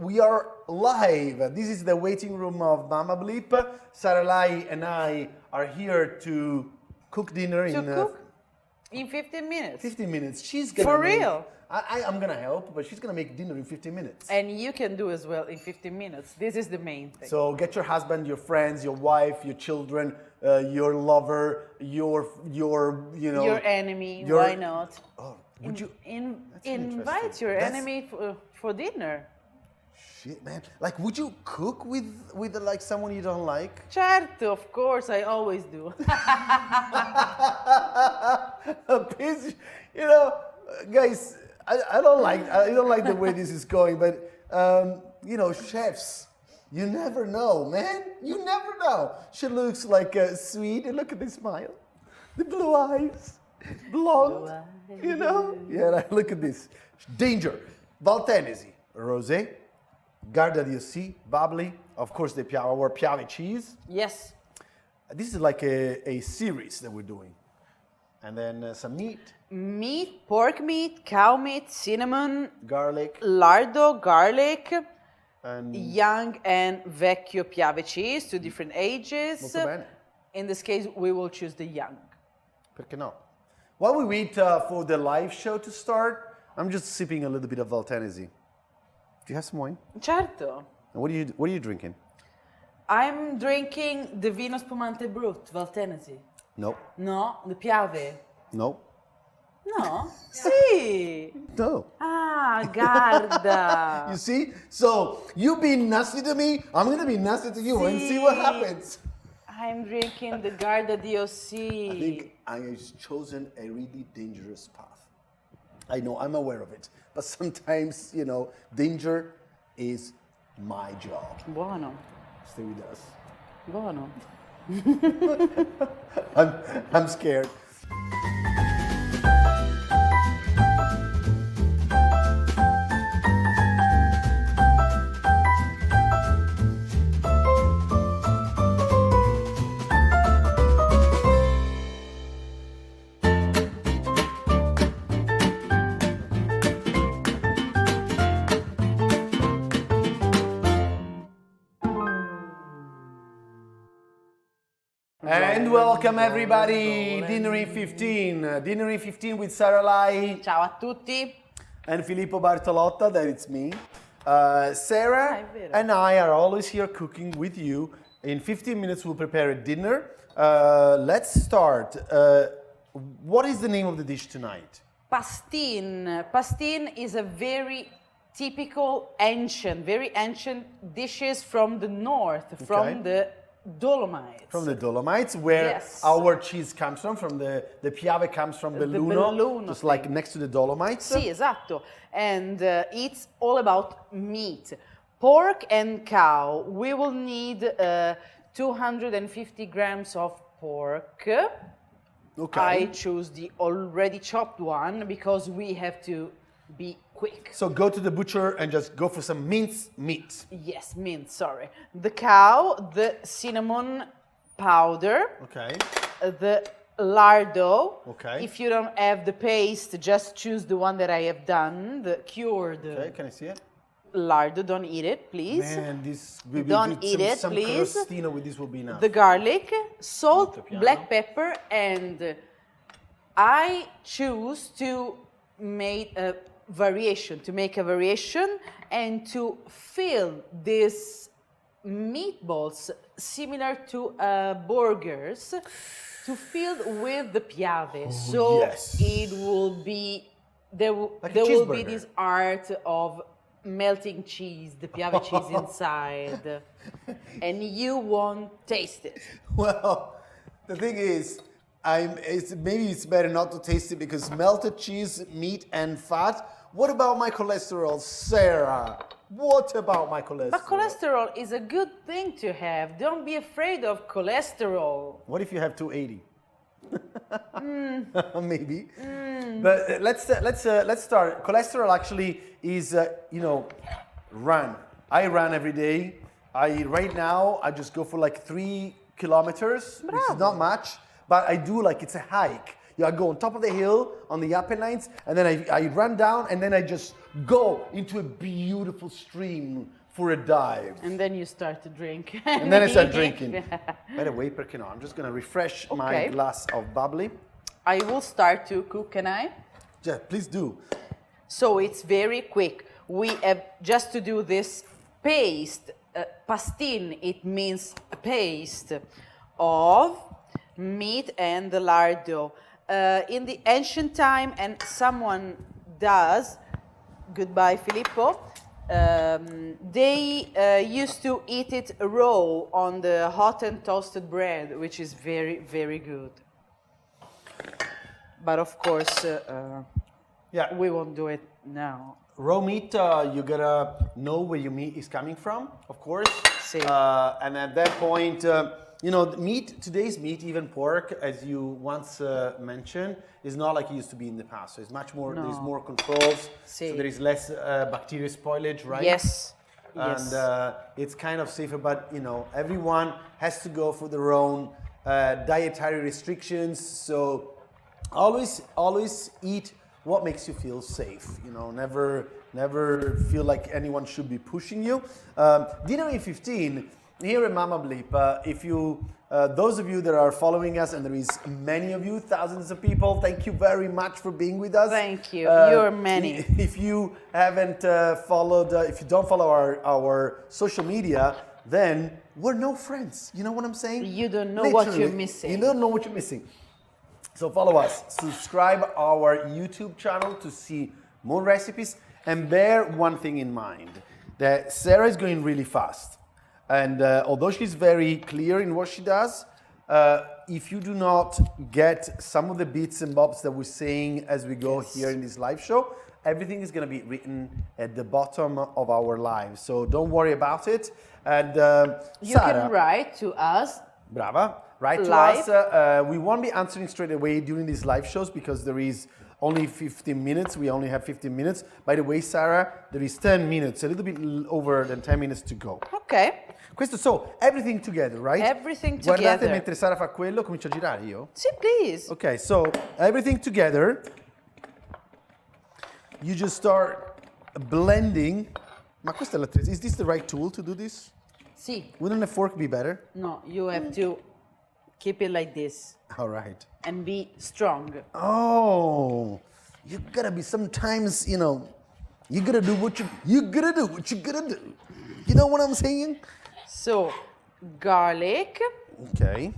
We are live. This is the waiting room of Mamablip. Sara Lai and I are here to cook dinner in 15 minutes. 15 minutes. She's gonna For real? I'm gonna help, but she's gonna make dinner in 15 minutes. And you can do as well in 15 minutes. This is the main thing. So get your husband, your friends, your wife, your children, your lover, your enemy. Why not? Oh, would you invite your enemy for dinner? Shit, man. Like, would you cook with like someone you don't like? Certo, of course, I always do. Guys, I don't like the way this is going, but chefs, you never know, man. You never know. She looks like sweet, and look at the smile, the blue eyes, blonde. Yeah, look at this. Danger. Valtènesi, Rosé, Garda bubbly, of course the Piave Cheese. Yes. This is like a series that we're doing. And then some meat. Meat, pork meat, cow meat, cinnamon, garlic, lardo, garlic, and young and vecchio Piave cheese, 2 different ages. Molto bene. In this case, we will choose the young. Perché no? While we wait for the live show to start, I'm just sipping a little bit of Valtènesi. Do you have some wine? Certo. And what are you drinking? I'm drinking the vino Spumante Brut, Valtènesi. No. No? The Piave? No. No? Sì. No. Ah, Garda. You see? So, you being nasty to me, I'm going to be nasty to you and see what happens. I'm drinking the Garda DOC. I think I have chosen a really dangerous path. I know, I'm aware of it. But sometimes, danger is my job. Buono. Stay with us. Buono. I'm scared. And welcome everybody, Dinner in 15. Dinner in 15 with Sara Lai. Ciao a tutti. And Filippo Bartolotta, that it's me. Sarah and I are always here cooking with you. In 15 minutes we'll prepare a dinner. Let's start. What is the name of the dish tonight? Pastin. Pastin is a very typical very ancient dishes from the north, from the Dolomites. From the Dolomites, where our cheese comes from the Piave comes from Belluno, just like next to the Dolomites. Sì, esatto. And it's all about meat. Pork and cow. We will need 250 grams of pork. Okay. I choose the already chopped one because we have to be quick. So go to the butcher and just go for some minced meat. Yes, mint, sorry. The cow, the cinnamon powder. Okay. The lardo. Okay. If you don't have the paste, just choose the one that I have done, the cured. Okay, can I see it? Lardo, don't eat it, please. Man, this don't eat it, some please. crostino with this will be enough. The garlic, salt, black pepper, and I choose to make a variation, and to fill these meatballs similar to burgers, to fill with the Piave. It will be there will be this art of melting cheese, the Piave cheese inside, and you won't taste it. Well, the thing is, maybe it's better not to taste it because melted cheese, meat, and fat. What about my cholesterol, Sarah? What about my cholesterol? But cholesterol is a good thing to have. Don't be afraid of cholesterol. What if you have 280? Maybe. But let's start. Cholesterol actually is run. I run every day. Right now I just go for like 3 kilometers, which is not much. But I do it's a hike. I go on top of the hill on the Apennines, and then I run down, and then I just go into a beautiful stream for a dive. And then you start to drink. And then I start drinking. By the way, perché no? I'm just gonna refresh my Okay. glass of bubbly. I will start to cook, can I? Yeah, please do. So it's very quick. We have just to do this paste. Pastin, it means a paste of meat and the lard dough. In the ancient time, and someone does, goodbye Filippo, they used to eat it raw on the hot and toasted bread, which is very, very good. But of course, we won't do it now. Raw meat, you gotta know where your meat is coming from, of course. Si. And at that point, you know, today's meat, even pork, as you once mentioned, is not like it used to be in the past. So it's much more, there's more controls, Si. so there is less bacteria spoilage, right? Yes. And it's kind of safer, but you know, everyone has to go for their own dietary restrictions. So always eat what makes you feel safe. You know, never feel like anyone should be pushing you. Dinner in 15 here at Mamablip. If you, those of you that are following us, and there is many of you, thousands of people, thank you very much for being with us. Thank you. You're many. If you haven't followed, if you don't follow our social media, then we're no friends. You know what I'm saying? You don't know what Literally, you're missing. You don't know what you're missing. So follow us, subscribe our YouTube channel to see more recipes, and bear one thing in mind, that Sarah is going really fast. And although she's very clear in what she does, if you do not get some of the bits and bobs that we're saying as we go here in this live show, everything is going to be written at the bottom of our live. So don't worry about it. And You can write to us. Brava. Write to Live. us. We won't be answering straight away during these live shows because there is only 15 minutes. We only have 15 minutes. By the way, Sarah, there is 10 minutes, a little bit over than 10 minutes to go. Okay. Questo, so, everything together, right? Everything Guardate together. mentre Sara fa quello, comincio a girare io. Sì, please. Okay, so everything together. You just start blending. Ma questa è l'attrezzo. Is this the right tool to do this? Sì. Wouldn't a fork be better? No, you have to keep it like this All right. and be strong. Oh, you gotta be sometimes, you know, you gotta do what you gotta do what you gotta do. You know what I'm saying? So, garlic. Okay.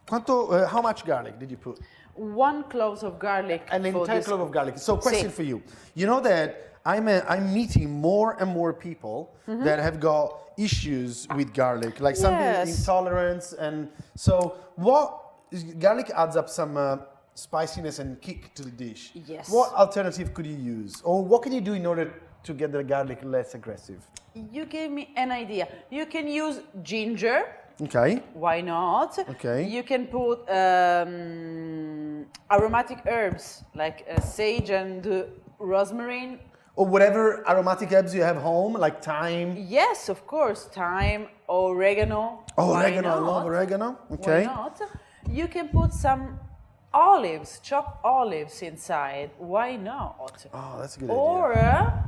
How much garlic did you put? 1 clove of garlic. An for entire this. clove of garlic. So, question Sì. for you. You know that I'm meeting more and more people that have got issues with garlic, like some people Yes. intolerance, and so garlic adds up some spiciness and kick to the dish. Yes. What alternative could you use, or what can you do in order to get the garlic less aggressive? You gave me an idea. You can use ginger. Okay. Why not? Okay. You can put aromatic herbs like sage and rosemary. Or whatever aromatic herbs you have home, like thyme. Yes, of course. Thyme, oregano. Oh, Why oregano! I not? love oregano. Okay. Why not? You can put some olives, chopped olives inside. Why not? Oh, that's a good Or idea.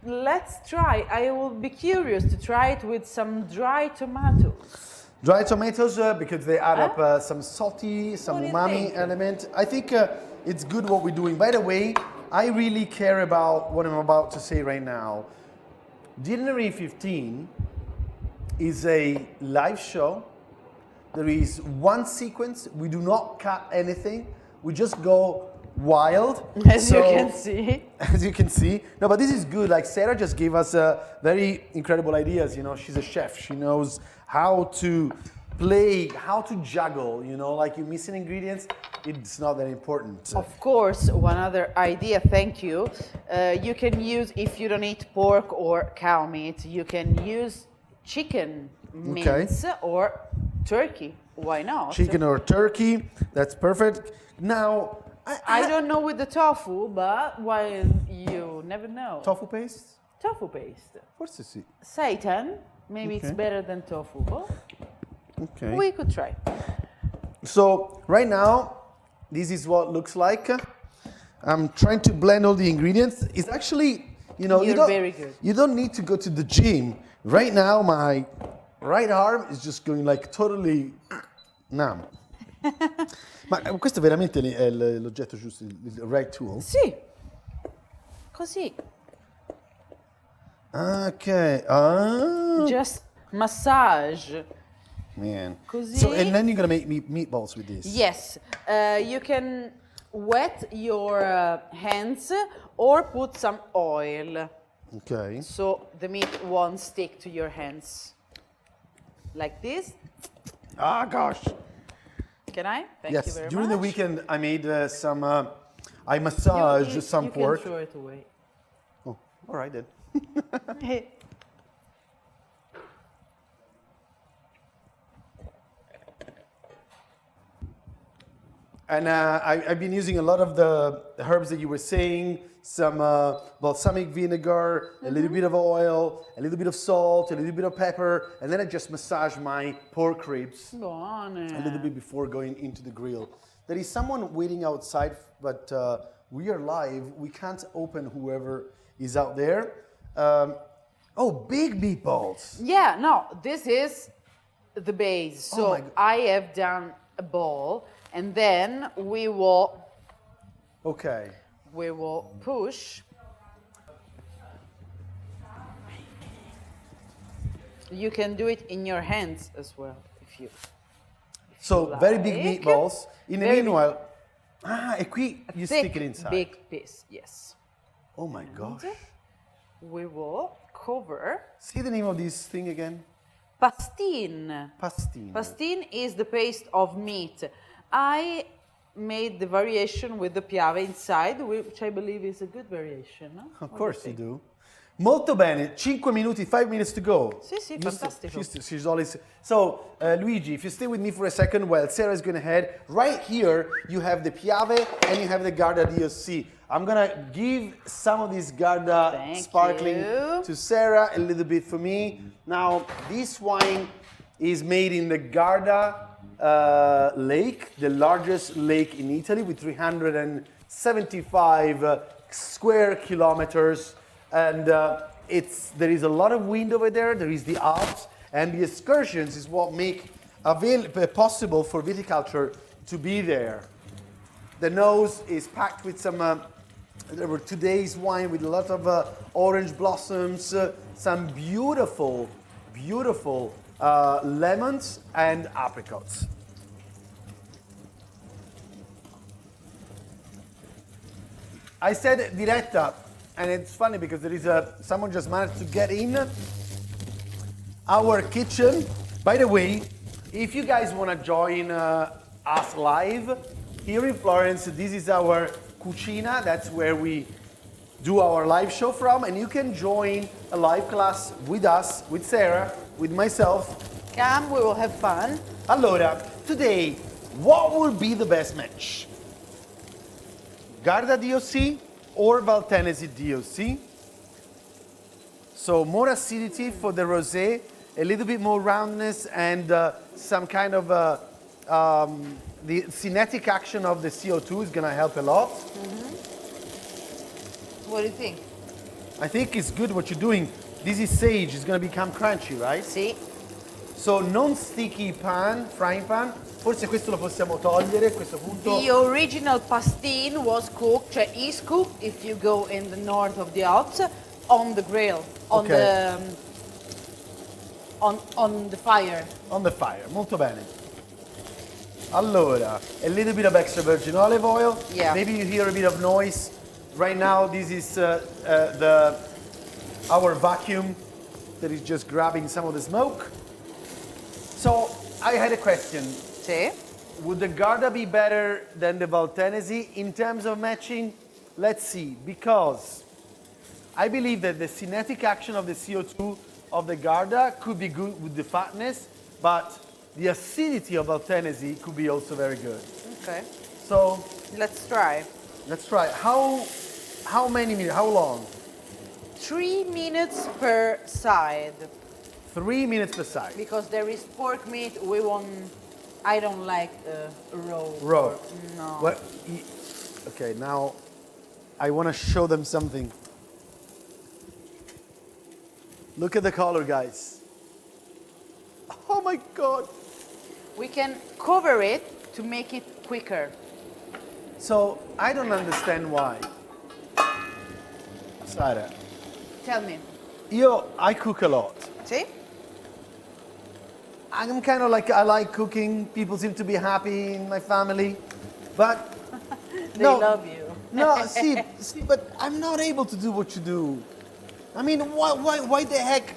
let's try. I will be curious to try it with some dry tomatoes. Dry tomatoes, because they add up some salty, some What do you umami think? element. I think it's good what we're doing. By the way, I really care about what I'm about to say right now. Dinner in 15 is a live show. There is one sequence. We do not cut anything. We just go wild. As you can see. As you can see. No, but this is good. Like Sarah just gave us very incredible ideas. You know, she's a chef. She knows how to play, how to juggle. You know, like you missing ingredients, it's not that important. Of course, one other idea, thank you. You can use, if you don't eat pork or cow meat, you can use chicken mince or turkey. Why not? Chicken or turkey, that's perfect. Now, I don't know with the tofu, but why you never know. Tofu paste? Tofu paste. Forse sì. Seitan, maybe it's better than tofu. But Okay. we could try. So right now, this is what it looks like. I'm trying to blend all the ingredients. It's actually, you know, You're very good. You don't need to go to the gym. Right now, my right arm is just going like totally numb. Ma questo è veramente l'oggetto giusto, il right tool? Sì. Così. Okay. Ah. Just massage. Man. Così. So, and then you're gonna make meatballs with this. Yes. You can wet your hands or put some oil Okay. so the meat won't stick to your hands. Like this. Ah, gosh. Can I? Thank Yes. you very During much. the weekend, I made some. I massaged some you pork. can throw it away. Oh, all right then. And I've been using a lot of the herbs that you were saying, some balsamic vinegar, a little bit of oil, a little bit of salt, a little bit of pepper, and then I just massage my pork ribs Buone. a little bit before going into the grill. There is someone waiting outside, but we are live. We can't open whoever is out there. Oh, big meatballs. Yeah, no, this is the base. Oh So my God. I have done a ball, and then we will Okay. push. You can do it in your hands as well if you. So very big like. meatballs. In the Very big. meanwhile, e qui you stick it inside. Big piece, yes. Oh my gosh. We will cover See the name of this thing again? pastin. Pastin. Pastin is the paste of meat. I made the variation with the piave inside, which I believe is a good variation. No? Of course you do. Molto bene, 5 minuti, 5 minutes to go. Sì, sì, You st- fantastico. she's always... So, Luigi, if you stay with me for a second while Sarah's going ahead, right here you have the Piave and you have the Garda DOC. I'm going to give some of this Garda Thank sparkling you. to Sarah, a little bit for me. Now, this wine is made in the Garda lake, the largest lake in Italy with 375 square kilometers. And there is a lot of wind over there. There is the Alps, and the excursions is what make possible for viticulture to be there. The nose is packed with some. There were today's wine with a lot of orange blossoms, some beautiful, beautiful lemons and apricots. I said diretta. And it's funny because there is someone just managed to get in our kitchen. By the way, if you guys want to join us live here in Florence, this is our cucina. That's where we do our live show from. And you can join a live class with us, with Sarah, with myself. Come, we will have fun. Allora, today, what will be the best match? Garda DOC or Valtènesi DOC. So more acidity for the rosé, a little bit more roundness, and some kind of the cinetic action of the CO2 is gonna help a lot. What do you think? I think it's good what you're doing. This is sage, it's gonna become crunchy, right? Sì. So non sticky pan, frying pan. Forse questo lo possiamo togliere a questo punto. The original pastin was cooked, cioè is cooked if you go in the north of the Alps, on the grill, on Okay. on the fire. On the fire, molto bene. Allora, a little bit of extra virgin olive oil. Yeah. Maybe you hear a bit of noise. Right now, this is our vacuum that is just grabbing some of the smoke. So, I had a question. Sì. Would the Garda be better than the Valtènesi in terms of matching? Let's see, because I believe that the cinetic action of the CO2 of the Garda could be good with the fatness, but the acidity of Valtènesi could be also very good. Okay. So Let's try. let's try. How many minutes? How long? 3 minutes per side. 3 minutes per side. Because there is pork meat, we want I don't like raw. Raw. No. What? Okay, now I want to show them something. Look at the color, guys. Oh my God. We can cover it to make it quicker. So I don't understand why. Sara, Tell me. I cook a lot. See? I'm kind of like, I like cooking. People seem to be happy in my family. But They love you. No, see, but I'm not able to do what you do. I mean, why the heck?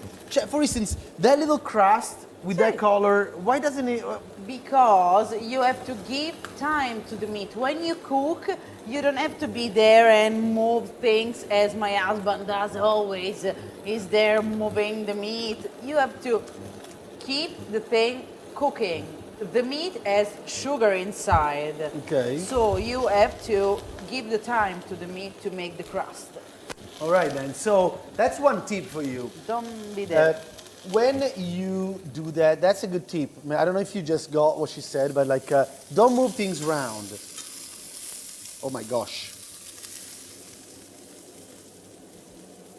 For instance, that little crust with that color, why doesn't it? Because you have to give time to the meat. When you cook, you don't have to be there and move things as my husband does always. He's there moving the meat. You have to keep the thing cooking. The meat has sugar inside. Okay. So you have to give the time to the meat to make the crust. All right then. So that's one tip for you. Don't be there. When you do that, that's a good tip. I don't know if you just got what she said, but like, don't move things around. Oh my gosh.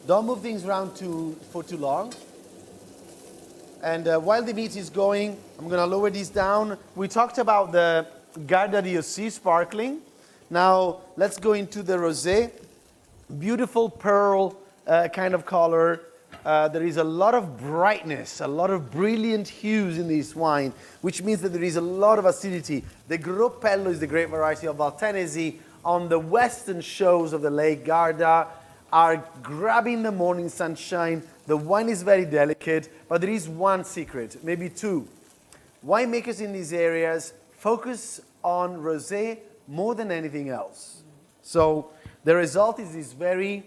Don't move things around for too long. And while the meat is going, I'm gonna lower this down. We talked about the Garda DOC sparkling. Now let's go into the Rosé. Beautiful pearl kind of color. There is a lot of brightness, a lot of brilliant hues in this wine, which means that there is a lot of acidity. The Groppello is the great variety of Valtènesi on the western shores of the Lake Garda, are grabbing the morning sunshine. The wine is very delicate, but there is one secret, maybe two. Winemakers in these areas focus on Rosé more than anything else. So the result is this very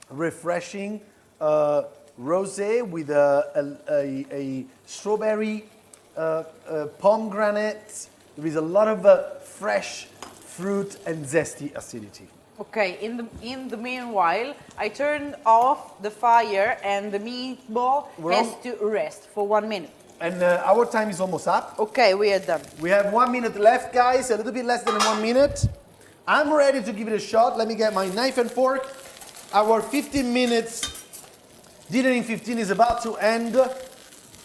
refreshing rosé with a strawberry pomegranate. There is a lot of fresh fruit and zesty acidity. Okay, in the meanwhile, I turned off the fire and the meatball has to rest for 1 minute. And our time is almost up. Okay, we are done. We have 1 minute left, guys, a little bit less than 1 minute. I'm ready to give it a shot. Let me get my knife and fork. Our 15 minutes, dinner in 15 is about to end.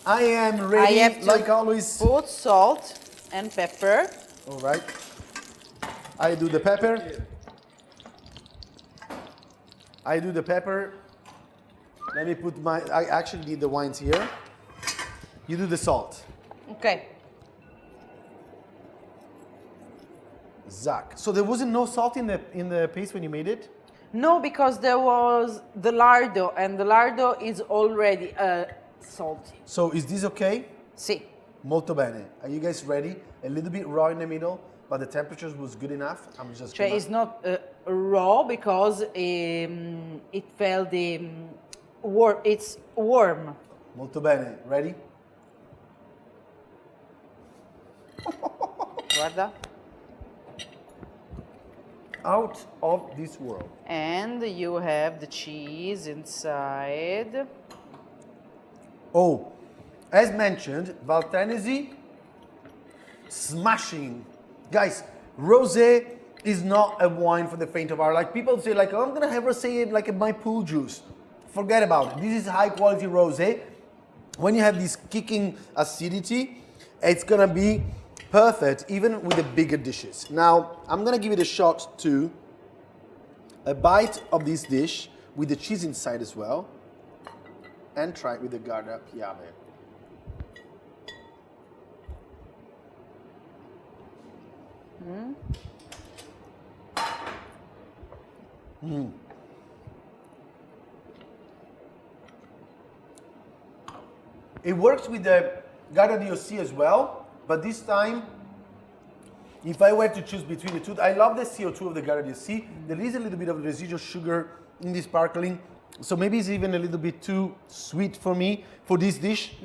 I am ready, I have to like always. put salt and pepper. All right. I do the pepper. I do the pepper. Let me put I actually need the wines here. You do the salt. Okay. Zack. So there wasn't no salt in the paste when you made it? No, because there was the lardo, and the lardo is already salty. So is this okay? Sì. Molto bene. Are you guys ready? A little bit raw in the middle, but the temperature was good enough. I'm just Cioè, it's not raw because it felt the warm. It's warm. Molto bene. Ready? Guarda. Out of this world. And you have the cheese inside. Oh, as mentioned, Valtènesi, smashing. Guys, Rosé is not a wine for the faint of heart. Like people say, like, oh, I'm gonna have Rosé like my pool juice. Forget about it. This is high quality Rosé. When you have this kicking acidity, it's gonna be perfect even with the bigger dishes. Now, I'm gonna give it a shot too. A bite of this dish with the cheese inside as well. And try it with the Garda Piave. It works with the Garda DOC as well, but this time, if I were to choose between the two, I love the CO2 of the Garda DOC. There is a little bit of residual sugar in this sparkling, so maybe it's even a little bit too sweet for me for this dish.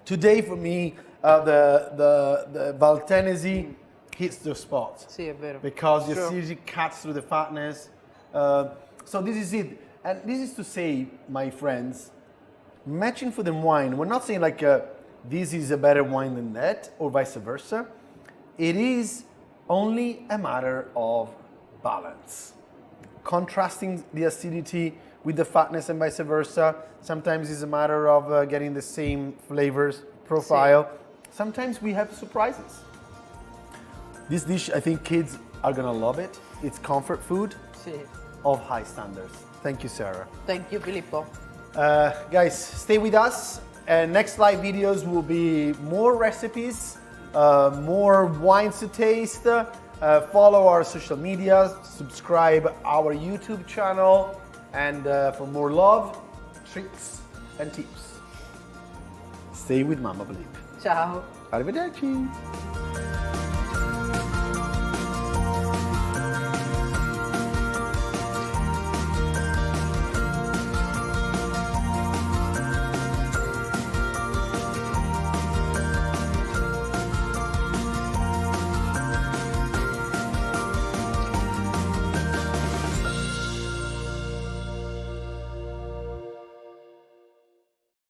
Today, for me, the Valtènesi hits the spot. Sì, è vero. Because the acidity cuts through the fatness. So this is it. And this is to say, my friends, matching food and wine, we're not saying like this is a better wine than that, or vice versa. It is only a matter of balance. Contrasting the acidity with the fatness and vice versa. Sometimes it's a matter of getting the same flavors profile. Sometimes we have surprises. This dish, I think kids are gonna love it. It's comfort food of high standards. Thank you, Sarah. Thank you, Filippo. Guys, stay with us. Next live videos will be more recipes, more wines to taste. Follow our social media, subscribe our YouTube channel, and for more love, tricks, and tips. Stay with Mamablip. Ciao. Arrivederci.